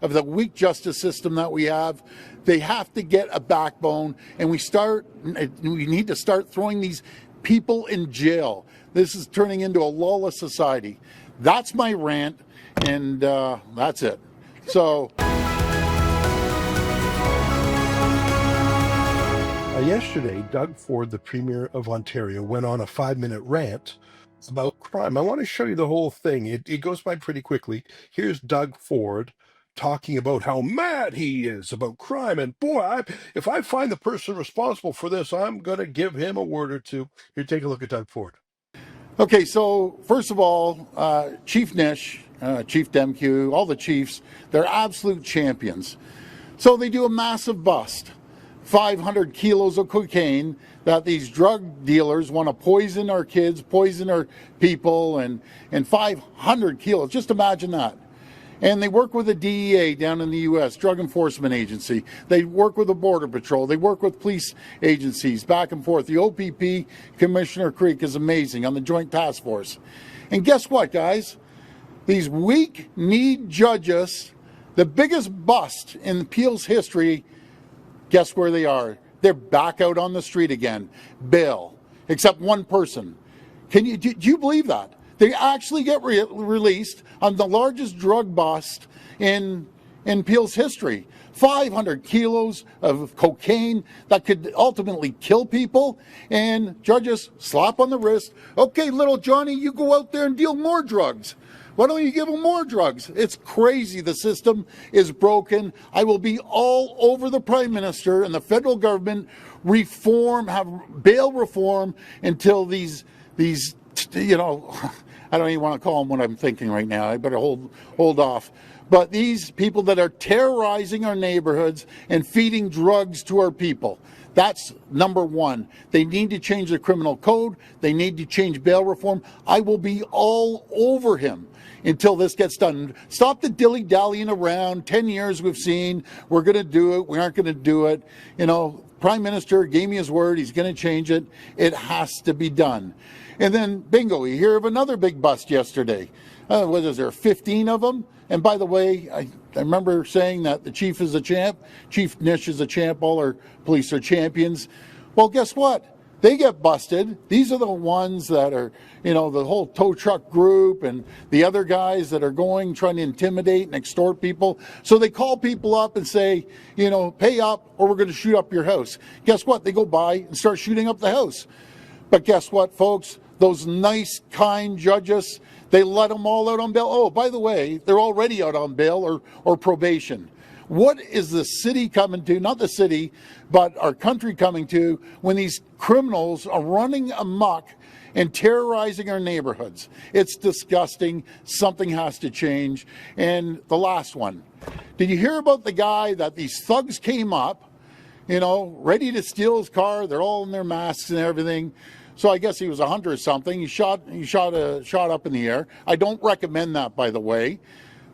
of the weak justice system that we have. They have to get a backbone, and we need to start throwing these people in jail. This is turning into a lawless society. That's my rant, and that's it. So. Yesterday, Doug Ford, the Premier of Ontario, went on a 5-minute rant about crime. I want to show you the whole thing. It goes by pretty quickly. Here's Doug Ford talking about how mad he is about crime. And boy, if I find the person responsible for this, I'm going to give him a word or two. Here, take a look at Doug Ford. Okay, so first of all, Chief Nish, Chief Demkew, all the chiefs, they're absolute champions. So they do a massive bust. 500 kilos of cocaine that these drug dealers want to poison our kids, poison our people, and 500 kilos. Just imagine that. And they work with the DEA down in the U.S., Drug Enforcement Agency. They work with the Border Patrol. They work with police agencies back and forth. The OPP, Commissioner Creek, is amazing on the Joint Task Force. And guess what, guys? These weak-kneed judges, the biggest bust in Peel's history, guess where they are? They're back out on the street again. Bail. Except one person. Do you believe that? They actually get released on the largest drug bust in Peel's history. 500 kilos of cocaine that could ultimately kill people, and judges slap on the wrist. Okay, little Johnny, you go out there and deal more drugs. Why don't you give them more drugs? It's crazy. The system is broken. I will be all over the Prime Minister and the federal government have bail reform until these I don't even want to call them what I'm thinking right now. I better hold off. But these people that are terrorizing our neighborhoods and feeding drugs to our people, that's number one. They need to change the criminal code. They need to change bail reform. I will be all over him until this gets done. Stop the dilly-dallying around. 10 years we've seen. We're going to do it. We aren't going to do it. Prime Minister gave me his word. He's going to change it. It has to be done. And then, bingo, you hear of another big bust yesterday. What is there, 15 of them? And by the way, I remember saying that the chief is a champ. Chief Nish is a champ. All our police are champions. Well, guess what? They get busted. These are the ones that are, the whole tow truck group and the other guys that are trying to intimidate and extort people. So they call people up and say, pay up or we're going to shoot up your house. Guess what? They go by and start shooting up the house. But guess what, folks? Those nice, kind judges, they let them all out on bail. Oh, by the way, they're already out on bail or probation. What is the city coming to, not the city, but our country coming to, when these criminals are running amok and terrorizing our neighborhoods? It's disgusting. Something has to change. And the last one. Did you hear about the guy that these thugs came up, ready to steal his car? They're all in their masks and everything. So I guess he was a hunter or something. He shot up in the air. I don't recommend that, by the way.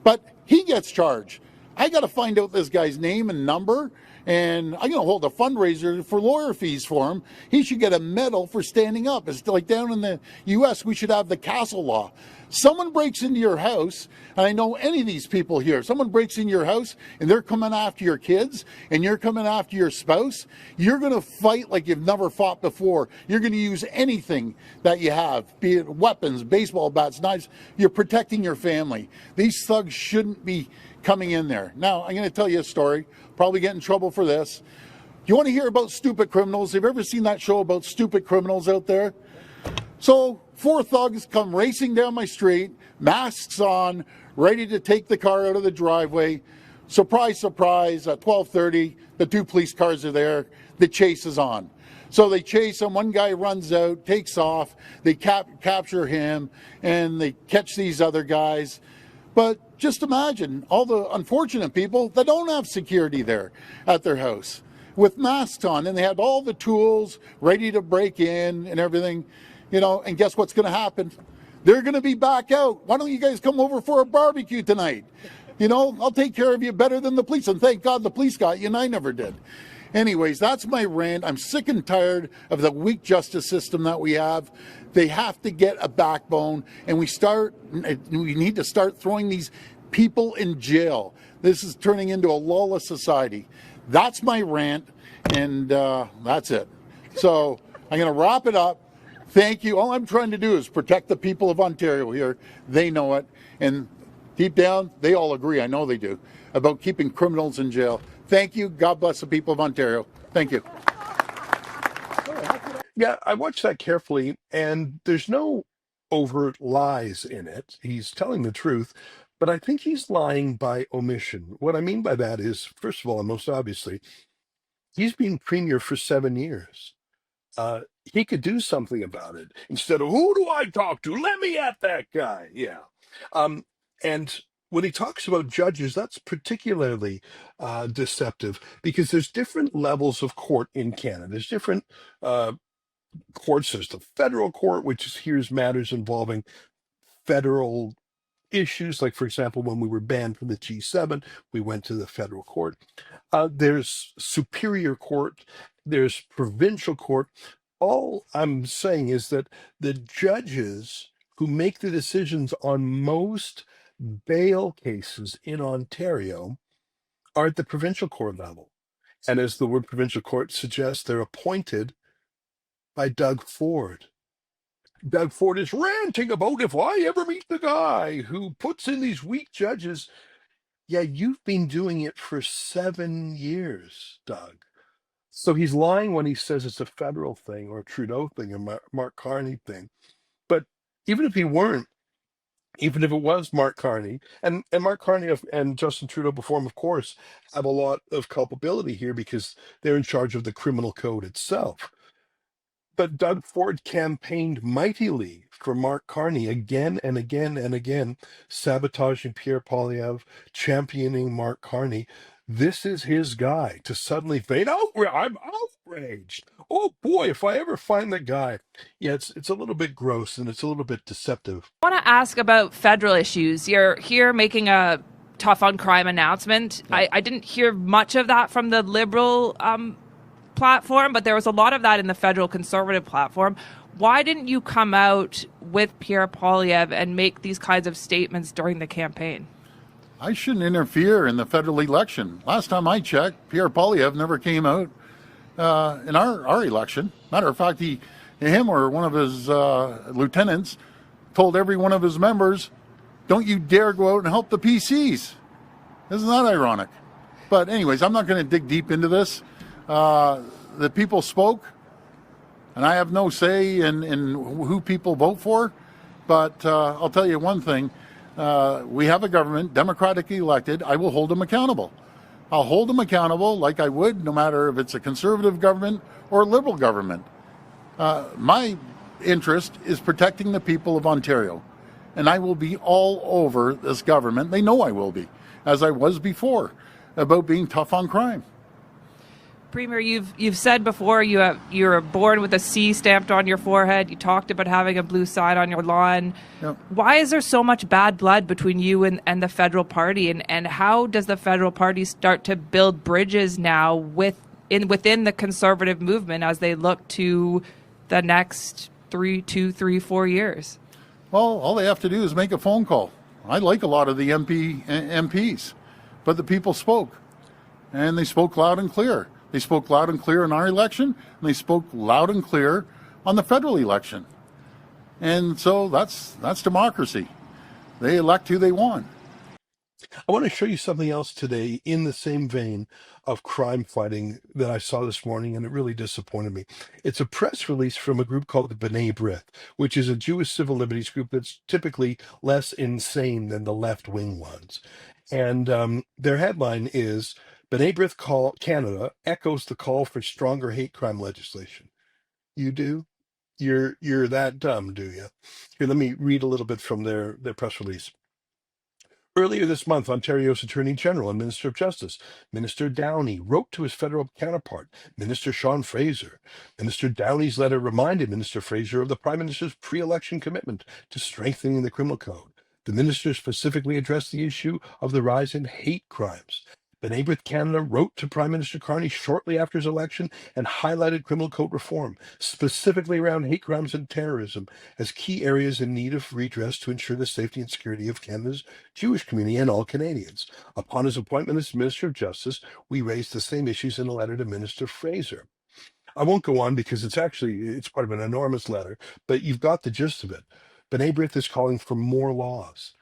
But he gets charged. I got to find out this guy's name and number, and I'm going to hold a fundraiser for lawyer fees for him. He should get a medal for standing up. It's like down in the U.S., we should have the castle law. Someone breaks into your house, and I know any of these people here, someone breaks into your house and they're coming after your kids and you're coming after your spouse, you're going to fight like you've never fought before. You're going to use anything that you have, be it weapons, baseball bats, knives. You're protecting your family. These thugs shouldn't be coming in there. Now, I'm going to tell you a story, probably get in trouble for this. You want to hear about stupid criminals? Have you ever seen that show about stupid criminals out there? So 4 thugs come racing down my street, masks on, ready to take the car out of the driveway. Surprise, surprise, at 12:30, the 2 police cars are there. The chase is on. So they chase him. One guy runs out, takes off. They capture him, and they catch these other guys. But just imagine all the unfortunate people that don't have security there at their house with masks on, and they had all the tools ready to break in and everything. And guess what's going to happen? They're going to be back out. Why don't you guys come over for a barbecue tonight? I'll take care of you better than the police. And thank God the police got you and I never did. Anyways, that's my rant. I'm sick and tired of the weak justice system that we have. They have to get a backbone, and we need to start throwing these people in jail. This is turning into a lawless society. That's my rant, and that's it. So I'm going to wrap it up. Thank you. All I'm trying to do is protect the people of Ontario here. They know it. And deep down, they all agree, I know they do, about keeping criminals in jail. Thank you. God bless the people of Ontario. Thank you. Yeah, I watched that carefully, and there's no overt lies in it. He's telling the truth, but I think he's lying by omission. What I mean by that is, first of all, and most obviously, he's been premier for 7 years. He could do something about it instead of who do I talk to? Let me at that guy. Yeah. And when he talks about judges, that's particularly deceptive because there's different levels of court in Canada. There's different courts. There's the federal court, which hears matters involving federal issues. Like, for example, when we were banned from the G7, we went to the federal court. There's superior court. There's provincial court. All I'm saying is that the judges who make the decisions on most bail cases in Ontario are at the provincial court level. And as the word provincial court suggests, they're appointed by Doug Ford. Doug Ford is ranting about if I ever meet the guy who puts in these weak judges. Yeah, you've been doing it for 7 years, Doug. So he's lying when he says it's a federal thing or a Trudeau thing or Mark Carney thing. But even if he weren't, even if it was Mark Carney, and Mark Carney and Justin Trudeau before him, of course, have a lot of culpability here because they're in charge of the criminal code itself. But Doug Ford campaigned mightily for Mark Carney again and again and again, sabotaging Pierre Poilievre, championing Mark Carney. This is his guy to suddenly fade out. I'm outraged. Oh boy, if I ever find the guy. Yeah, it's a little bit gross and it's a little bit deceptive. I want to ask about federal issues. You're here making a tough on crime announcement. Yeah. I didn't hear much of that from the Liberal platform, but there was a lot of that in the federal Conservative platform. Why didn't you come out with Pierre Poilievre and make these kinds of statements during the campaign? I shouldn't interfere in the federal election. Last time I checked, Pierre Poilievre never came out in our election. Matter of fact, him or one of his lieutenants told every one of his members, don't you dare go out and help the PCs. Isn't that ironic? But anyways, I'm not going to dig deep into this. The people spoke, and I have no say in who people vote for. But I'll tell you one thing. We have a government, democratically elected. I will hold them accountable. I'll hold them accountable like I would no matter if it's a Conservative government or a Liberal government. My interest is protecting the people of Ontario, and I will be all over this government. They know I will be, as I was before, about being tough on crime. Premier, you've said before you're born with a C stamped on your forehead. You talked about having a blue sign on your lawn. Yep. Why is there so much bad blood between you and the federal party? And how does the federal party start to build bridges now within the Conservative movement as they look to the next 3, 4 years? Well, all they have to do is make a phone call. I like a lot of the MPs, but the people spoke, and they spoke loud and clear. They spoke loud and clear in our election, and they spoke loud and clear on the federal election. And so that's democracy. They elect who they want. I want to show you something else today in the same vein of crime fighting that I saw this morning, and it really disappointed me. It's a press release from a group called the B'nai B'rith, which is a Jewish civil liberties group that's typically less insane than the left-wing ones. And their headline is, B'nai B'rith Canada echoes the call for stronger hate crime legislation. You do? You're that dumb, do you? Here, let me read a little bit from their press release. Earlier this month, Ontario's Attorney General and Minister of Justice, Minister Downey, wrote to his federal counterpart, Minister Sean Fraser. Minister Downey's letter reminded Minister Fraser of the Prime Minister's pre-election commitment to strengthening the criminal code. The minister specifically addressed the issue of the rise in hate crimes. B'nai B'rith Canada wrote to Prime Minister Carney shortly after his election and highlighted criminal code reform, specifically around hate crimes and terrorism, as key areas in need of redress to ensure the safety and security of Canada's Jewish community and all Canadians. Upon his appointment as Minister of Justice, we raised the same issues in a letter to Minister Fraser. I won't go on because it's part of an enormous letter, but you've got the gist of it. B'nai B'rith is calling for more laws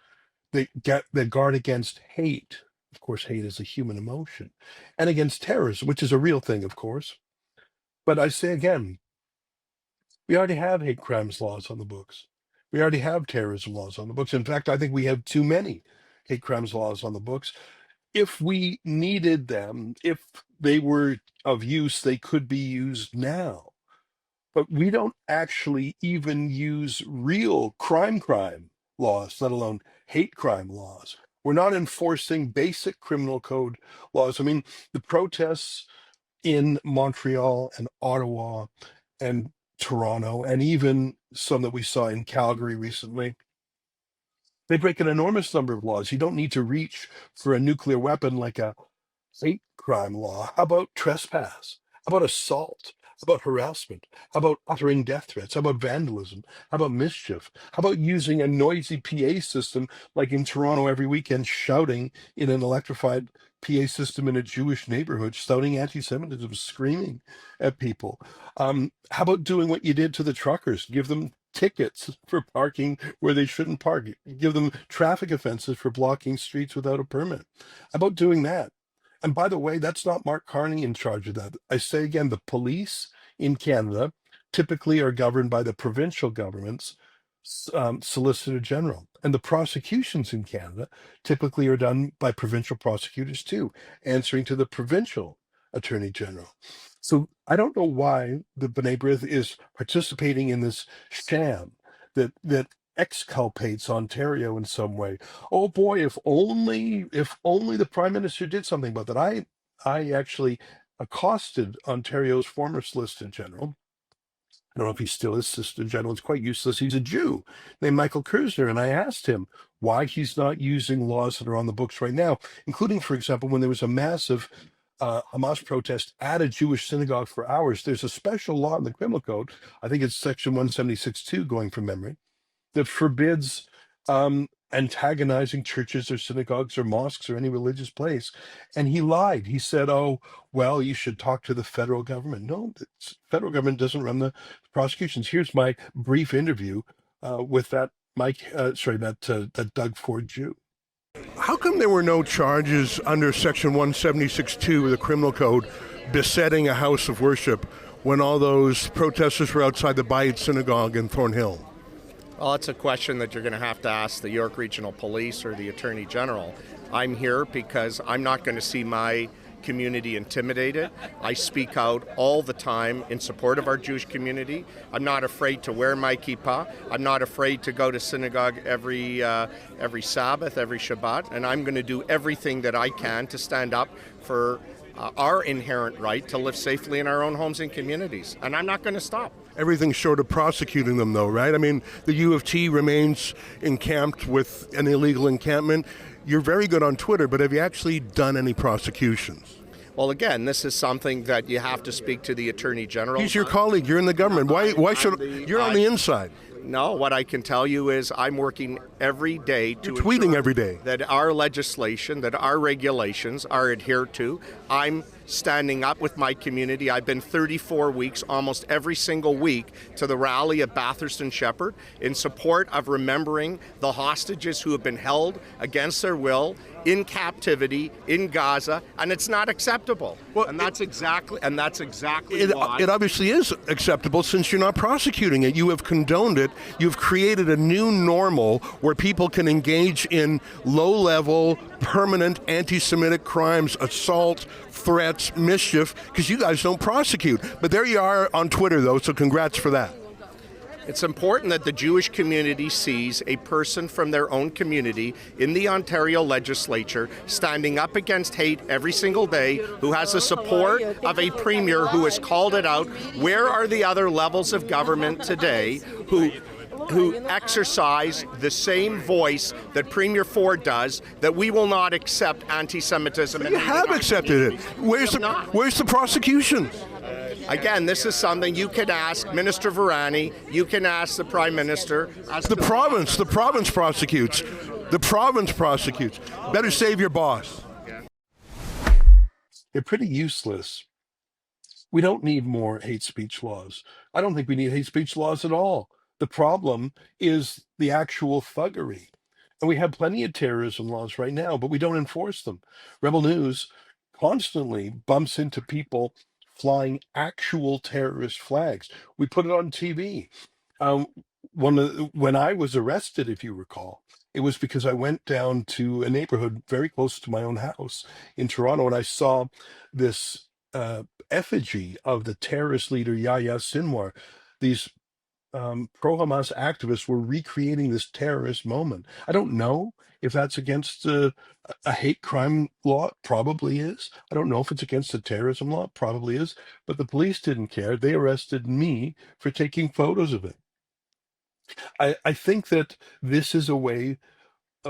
that guard against hate. Of course, hate is a human emotion, and against terrorism, which is a real thing, of course. But I say again, we already have hate crimes laws on the books. We already have terrorism laws on the books. In fact, I think we have too many hate crimes laws on the books. If we needed them, if they were of use, they could be used now. But we don't actually even use real crime laws, let alone hate crime laws. We're not enforcing basic criminal code laws. I mean, the protests in Montreal and Ottawa and Toronto, and even some that we saw in Calgary recently, they break an enormous number of laws. You don't need to reach for a nuclear weapon like a hate crime law. How about trespass? How about assault? How about harassment? How about uttering death threats? How about vandalism? How about mischief? How about using a noisy PA system like in Toronto every weekend, shouting in an electrified PA system in a Jewish neighborhood, shouting anti-Semitism, screaming at people? How about doing what you did to the truckers? Give them tickets for parking where they shouldn't park. Give them traffic offenses for blocking streets without a permit. How about doing that? And by the way, that's not Mark Carney in charge of that. I say again, the police in Canada typically are governed by the provincial government's Solicitor General. And the prosecutions in Canada typically are done by provincial prosecutors too, answering to the provincial Attorney General. So I don't know why the B'nai B'rith is participating in this sham that exculpates Ontario in some way. Oh boy, if only the Prime Minister did something about that. I actually accosted Ontario's former Solicitor General. I don't know if he still is Solicitor General. It's quite useless. He's a Jew named Michael Kerzner, and I asked him why he's not using laws that are on the books right now, including, for example, when there was a massive Hamas protest at a Jewish synagogue for hours. There's a special law in the criminal code, I think it's section 176.2 going from memory, that forbids antagonizing churches or synagogues or mosques or any religious place. And he lied. He said, oh, well, you should talk to the federal government. No, the federal government doesn't run the prosecutions. Here's my brief interview with that Doug Ford Jew. How come there were no charges under section 176.2 of the criminal code besetting a house of worship when all those protesters were outside the Bayit Synagogue in Thornhill? Well, it's a question that you're going to have to ask the York Regional Police or the Attorney General. I'm here because I'm not going to see my community intimidated. I speak out all the time in support of our Jewish community. I'm not afraid to wear my kippah. I'm not afraid to go to synagogue every Sabbath, every Shabbat, and I'm going to do everything that I can to stand up for our inherent right to live safely in our own homes and communities, and I'm not going to stop. Everything short of prosecuting them, though, right? I mean, the U of T remains encamped with an illegal encampment. You're very good on Twitter, but have you actually done any prosecutions? Well, again, this is something that you have to speak to the Attorney General. He's your colleague. You're in the government. Why should you're on the inside? No, what I can tell you is I'm working every day to You're tweeting every day that our legislation, that our regulations are adhered to. I'm standing up with my community. I've been 34 weeks, almost every single week, to the rally at Bathurst and Shepherd in support of remembering the hostages who have been held against their will in captivity in Gaza, and it's not acceptable. Well, and that's exactly why. It obviously is acceptable since you're not prosecuting it. You have condoned it. You've created a new normal where people can engage in low-level, permanent anti-Semitic crimes, assault, threats, mischief, because you guys don't prosecute. But there you are on Twitter, though, so congrats for that. It's important that the Jewish community sees a person from their own community in the Ontario legislature standing up against hate every single day, who has the support of a premier who has called it out. Where are the other levels of government today who who exercise the same voice that Premier Ford does, that we will not accept anti-Semitism. You have accepted it. Where's the prosecution? Again, this is something you could ask Minister Varani, you can ask the Prime Minister. The province prosecutes. The province prosecutes. Better save your boss. They're pretty useless. We don't need more hate speech laws. I don't think we need hate speech laws at all. The problem is the actual thuggery. And we have plenty of terrorism laws right now, but we don't enforce them. Rebel News constantly bumps into people flying actual terrorist flags. We put it on TV. When I was arrested, if you recall, it was because I went down to a neighborhood very close to my own house in Toronto, and I saw this effigy of the terrorist leader Yahya Sinwar. These pro-Hamas activists were recreating this terrorist moment. I don't know if that's against a hate crime law. Probably is. I don't know if it's against a terrorism law. Probably is. But the police didn't care. They arrested me for taking photos of it. I think that this is a way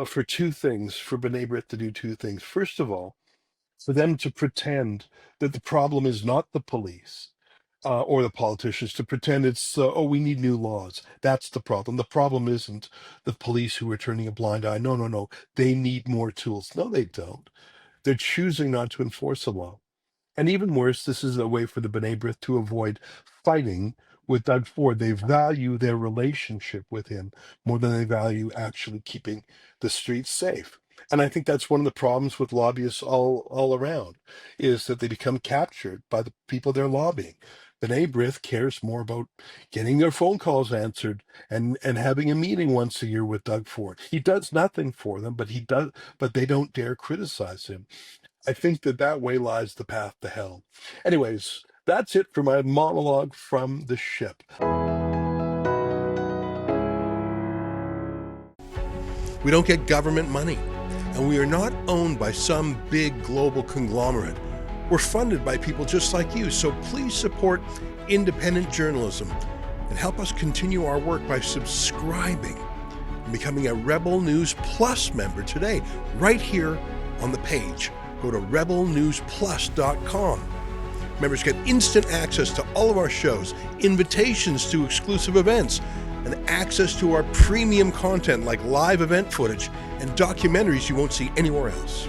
for two things, for B'nai B'rith to do two things. First of all, for them to pretend that the problem is not the police or the politicians, to pretend it's, we need new laws. That's the problem. The problem isn't the police who are turning a blind eye. No. They need more tools. No, they don't. They're choosing not to enforce the law. And even worse, this is a way for the B'nai B'rith to avoid fighting with Doug Ford. They value their relationship with him more than they value actually keeping the streets safe. And I think that's one of the problems with lobbyists all around, is that they become captured by the people they're lobbying. B'nai B'rith cares more about getting their phone calls answered and having a meeting once a year with Doug Ford. He does nothing for them, but they don't dare criticize him. I think that way lies the path to hell. Anyways, that's it for my monologue from the ship. We don't get government money, and we are not owned by some big global conglomerate. We're funded by people just like you, so please support independent journalism and help us continue our work by subscribing and becoming a Rebel News Plus member today, right here on the page. Go to rebelnewsplus.com. Members get instant access to all of our shows, invitations to exclusive events, and access to our premium content like live event footage and documentaries you won't see anywhere else.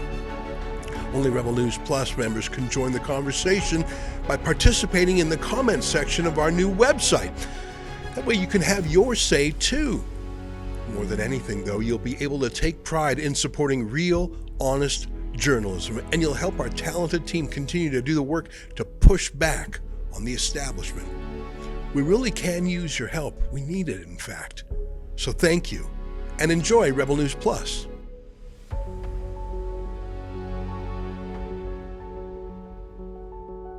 Only Rebel News Plus members can join the conversation by participating in the comments section of our new website. That way you can have your say too. More than anything, though, you'll be able to take pride in supporting real, honest journalism, and you'll help our talented team continue to do the work to push back on the establishment. We really can use your help. We need it, in fact. So thank you, and enjoy Rebel News Plus.